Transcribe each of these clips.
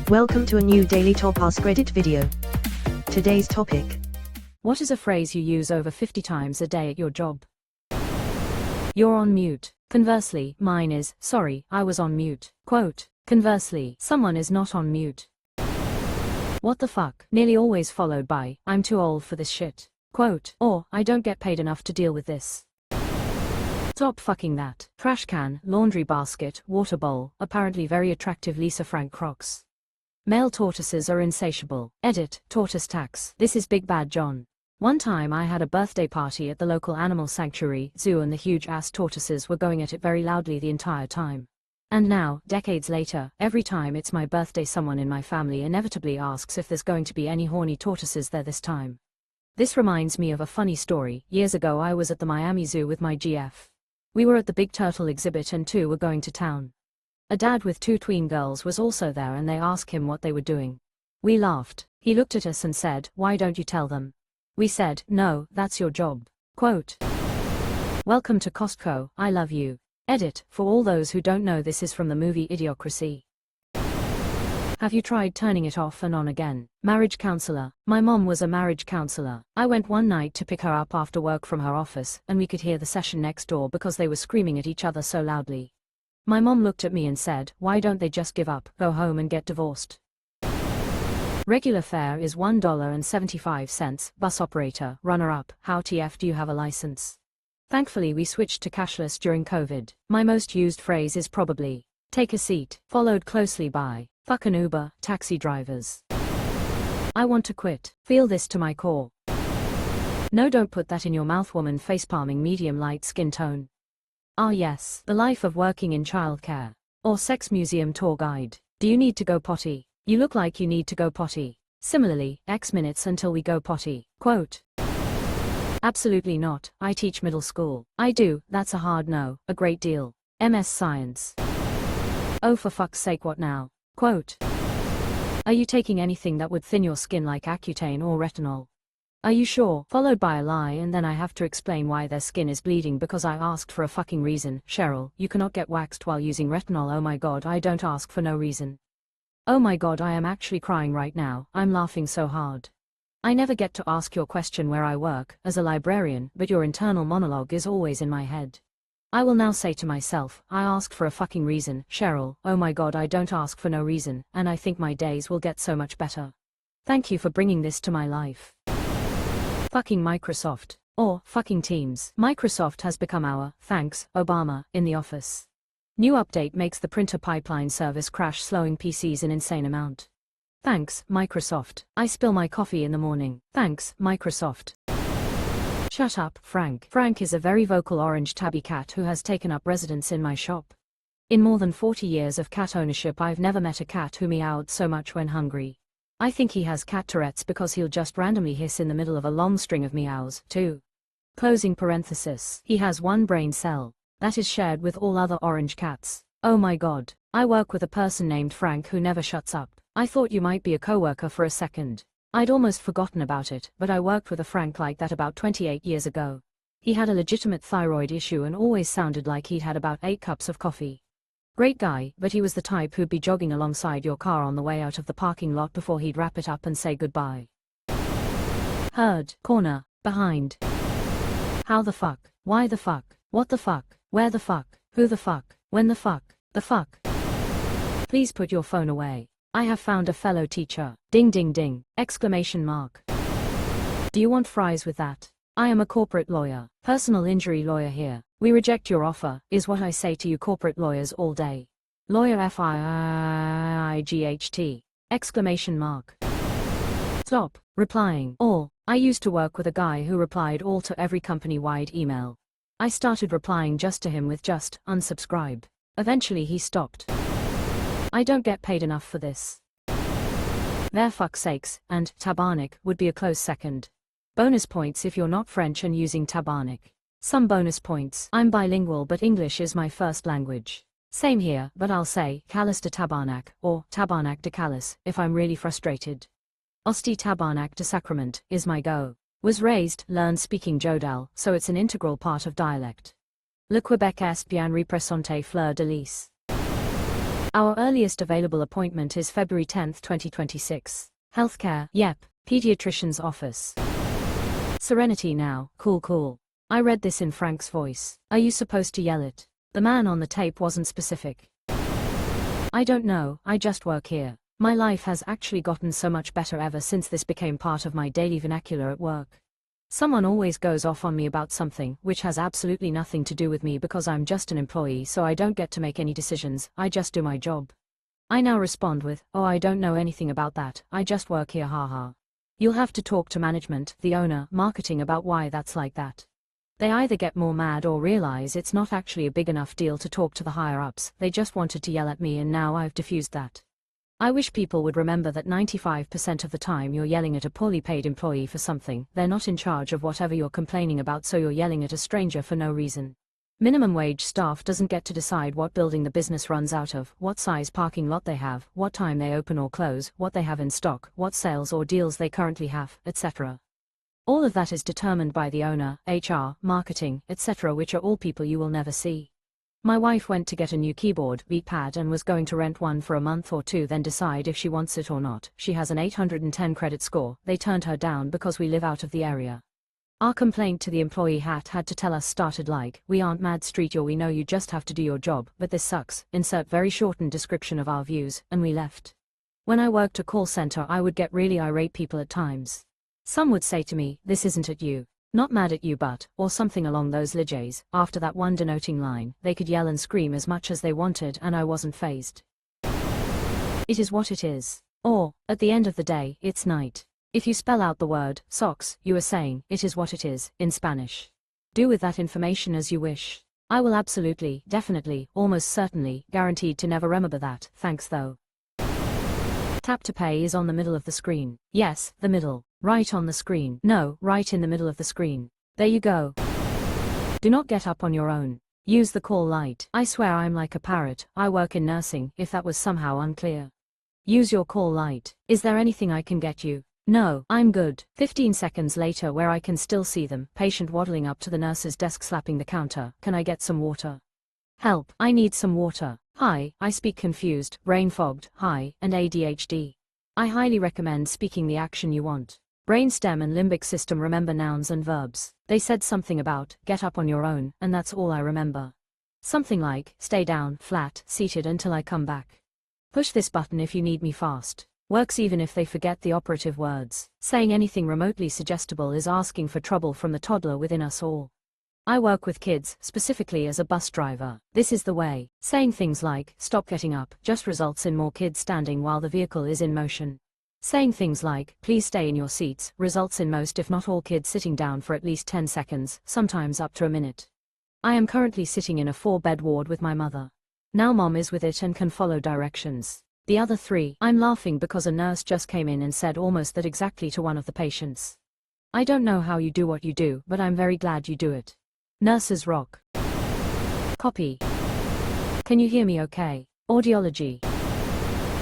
Welcome to a new Daily Top Askreddit video. Today's topic. What is a phrase you use over 50 times a day at your job? You're on mute. Conversely, mine is, sorry, I was on mute. Quote. Conversely, someone is not on mute. What the fuck? Nearly always followed by, I'm too old for this shit. Quote. Or, I don't get paid enough to deal with this. Stop fucking that. Trash can, laundry basket, water bowl, apparently very attractive Lisa Frank Crocs. Male tortoises are insatiable. Edit, tortoise tax. This is Big Bad John. One time I had a birthday party at the local animal sanctuary, zoo, and the huge ass tortoises were going at it very loudly the entire time. And now, decades later, every time it's my birthday someone in my family inevitably asks if there's going to be any horny tortoises there this time. This reminds me of a funny story. Years ago I was at the Miami Zoo with my GF. We were at the big turtle exhibit and two were going to town. A dad with two tween girls was also there and they asked him what they were doing. We laughed. He looked at us and said, "Why don't you tell them?" We said, "No, that's your job." Quote. Welcome to Costco, I love you. Edit, for all those who don't know, this is from the movie Idiocracy. Have you tried turning it off and on again? Marriage counselor. My mom was a marriage counselor. I went one night to pick her up after work from her office, and we could hear the session next door because they were screaming at each other so loudly. My mom looked at me and said, "Why don't they just give up, go home and get divorced?" Regular fare is $1.75. Bus operator, runner-up, how TF do you have a license? Thankfully we switched to cashless during COVID. My most used phrase is probably, take a seat, followed closely by, fuck an Uber, taxi drivers. I want to quit. Feel this to my core. No, don't put that in your mouth, woman. Facepalming, medium light skin tone. Ah yes, the life of working in childcare. Or sex museum tour guide. Do you need to go potty? You look like you need to go potty. Similarly, X minutes until we go potty. Quote. Absolutely not, I teach middle school. I do, that's a hard no, a great deal. MS Science. Oh for fuck's sake, what now? Quote. Are you taking anything that would thin your skin like Accutane or retinol? Are you sure? Followed by a lie, and then I have to explain why their skin is bleeding because I asked for a fucking reason. Cheryl, you cannot get waxed while using retinol. Oh my god, I don't ask for no reason. Oh my god, I am actually crying right now. I'm laughing so hard. I never get to ask your question where I work, as a librarian, but your internal monologue is always in my head. I will now say to myself, I asked for a fucking reason. Cheryl, oh my god, I don't ask for no reason, and I think my days will get so much better. Thank you for bringing this to my life. Fucking Microsoft. Or, fucking Teams. Microsoft has become our, thanks, Obama, in the office. New update makes the printer pipeline service crash, slowing PCs an insane amount. Thanks, Microsoft. I spill my coffee in the morning. Thanks, Microsoft. Shut up, Frank. Frank is a very vocal orange tabby cat who has taken up residence in my shop. In more than 40 years of cat ownership, I've never met a cat who meowed so much when hungry. I think he has cat Tourette's because he'll just randomly hiss in the middle of a long string of meows, too. Closing parenthesis. He has one brain cell that is shared with all other orange cats. Oh my god. I work with a person named Frank who never shuts up. I thought you might be a coworker for a second. I'd almost forgotten about it, but I worked with a Frank like that about 28 years ago. He had a legitimate thyroid issue and always sounded like he'd had about 8 cups of coffee. Great guy, but he was the type who'd be jogging alongside your car on the way out of the parking lot before he'd wrap it up and say goodbye. Heard, corner, behind. How the fuck? Why the fuck? What the fuck? Where the fuck? Who the fuck? When the fuck? The fuck? Please put your phone away. I have found a fellow teacher. Ding ding ding! Exclamation mark. Do you want fries with that? I am a corporate lawyer, personal injury lawyer here. We reject your offer, is what I say to you corporate lawyers all day. Lawyer FIIGHT! Exclamation mark. Stop replying all. I used to work with a guy who replied all to every company-wide email. I started replying just to him with just unsubscribe. Eventually he stopped. I don't get paid enough for this. Their fuck's sakes, and tabarnak would be a close second. Bonus points if you're not French and using tabarnak. Some bonus points. I'm bilingual but English is my first language. Same here, but I'll say callus de tabarnak or tabarnak de callus if I'm really frustrated. Osti tabarnak de sacrament is my go. Was raised, learned speaking Jodal, so it's an integral part of dialect. Le Québec est bien représenté fleur de lys. Our earliest available appointment is February 10, 2026. Healthcare, yep. Pediatrician's office. Serenity now, cool. I read this in Frank's voice. Are you supposed to yell it? The man on the tape wasn't specific. I don't know, I just work here. My life has actually gotten so much better ever since this became part of my daily vernacular at work. Someone always goes off on me about something, which has absolutely nothing to do with me because I'm just an employee, so I don't get to make any decisions, I just do my job. I now respond with, oh, I don't know anything about that, I just work here, haha. You'll have to talk to management, the owner, marketing about why that's like that. They either get more mad or realize it's not actually a big enough deal to talk to the higher-ups, they just wanted to yell at me and now I've diffused that. I wish people would remember that 95% of the time you're yelling at a poorly paid employee for something, they're not in charge of whatever you're complaining about, so you're yelling at a stranger for no reason. Minimum wage staff doesn't get to decide what building the business runs out of, what size parking lot they have, what time they open or close, what they have in stock, what sales or deals they currently have, etc. All of that is determined by the owner, HR, marketing, etc., which are all people you will never see. My wife went to get a new keyboard, pad, and was going to rent one for a month or two, then decide if she wants it or not. She has an 810 credit score. They turned her down because we live out of the area. Our complaint to the employee had to tell us started like, we aren't Mad Street, or we know you just have to do your job, but this sucks, insert very shortened description of our views, and we left. When I worked a call center, I would get really irate people at times. Some would say to me, this isn't at you. Not mad at you but, or something along those lines. After that one denoting line, they could yell and scream as much as they wanted and I wasn't fazed. It is what it is. Or, at the end of the day, it's night. If you spell out the word, socks, you are saying, it is what it is, in Spanish. Do with that information as you wish. I will absolutely, definitely, almost certainly, guaranteed to never remember that, thanks though. Tap to pay is on the middle of the screen. Yes, the middle. Right on the screen. No, right in the middle of the screen. There you go. Do not get up on your own. Use the call light. I swear I'm like a parrot, I work in nursing, if that was somehow unclear. Use your call light. Is there anything I can get you? No, I'm good. 15 seconds later, where I can still see them, patient waddling up to the nurse's desk slapping the counter. Can I get some water? Help, I need some water. Hi, I speak confused, brain fogged, hi, and ADHD. I highly recommend speaking the action you want. Brainstem and limbic system remember nouns and verbs. They said something about, get up on your own, and that's all I remember. Something like, stay down, flat, seated until I come back. Push this button if you need me fast. Works even if they forget the operative words. Saying anything remotely suggestible is asking for trouble from the toddler within us all. I work with kids, specifically as a bus driver. This is the way. Saying things like, stop getting up, just results in more kids standing while the vehicle is in motion. Saying things like, please stay in your seats, results in most if not all kids sitting down for at least 10 seconds, sometimes up to a minute. I am currently sitting in a 4-bed ward with my mother. Now mom is with it and can follow directions. The other 3, I'm laughing because a nurse just came in and said almost that exactly to one of the patients. I don't know how you do what you do, but I'm very glad you do it. Nurses rock. Copy. Can you hear me okay? Audiology.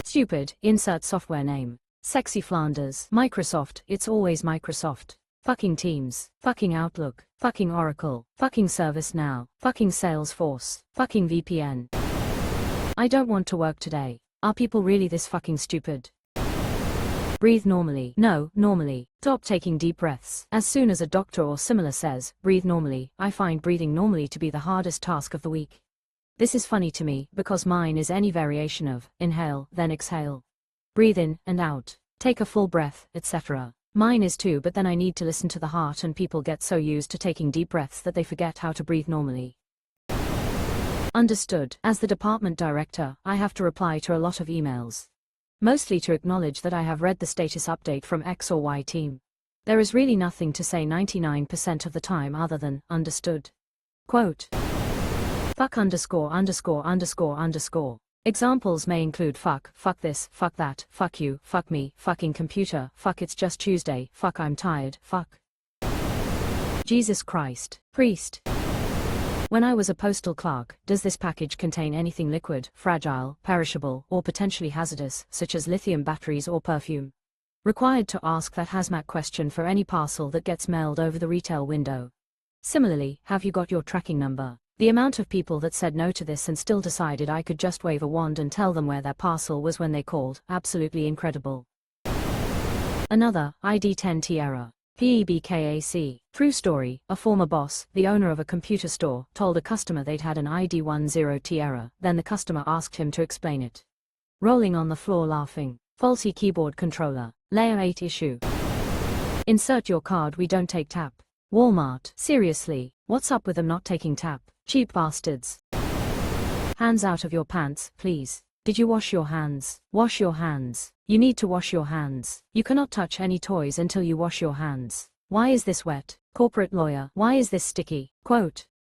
Stupid, insert software name. Sexy Flanders. Microsoft, it's always Microsoft. Fucking Teams. Fucking Outlook. Fucking Oracle. Fucking ServiceNow. Fucking Salesforce. Fucking VPN. I don't want to work today. Are people really this fucking stupid? Breathe normally. No, normally. Stop taking deep breaths. As soon as a doctor or similar says, breathe normally, I find breathing normally to be the hardest task of the week. This is funny to me, because mine is any variation of, inhale, then exhale. Breathe in, and out. Take a full breath, etc. Mine is too, but then I need to listen to the heart and people get so used to taking deep breaths that they forget how to breathe normally. Understood. As the department director, I have to reply to a lot of emails. Mostly to acknowledge that I have read the status update from X or Y team. There is really nothing to say 99% of the time other than, understood. Quote. Fuck underscore underscore underscore underscore. Examples may include fuck this, fuck that, fuck you, fuck me, fucking computer, fuck it's just Tuesday, fuck I'm tired, fuck. Jesus Christ. Priest. When I was a postal clerk, does this package contain anything liquid, fragile, perishable, or potentially hazardous, such as lithium batteries or perfume? Required to ask that hazmat question for any parcel that gets mailed over the retail window. Similarly, have you got your tracking number? The amount of people that said no to this and still decided I could just wave a wand and tell them where their parcel was when they called, absolutely incredible. Another, ID10T error. PEBKAC. True story, a former boss, the owner of a computer store, told a customer they'd had an ID10T error, then the customer asked him to explain it. Rolling on the floor laughing. Faulty keyboard controller. Layer 8 issue. Insert your card, we don't take tap. Walmart. Seriously, what's up with them not taking tap? Cheap bastards. Hands out of your pants, please. Did you wash your hands? Wash your hands. You need to wash your hands. You cannot touch any toys until you wash your hands. Why is this wet? Corporate lawyer. Why is this sticky? Quote.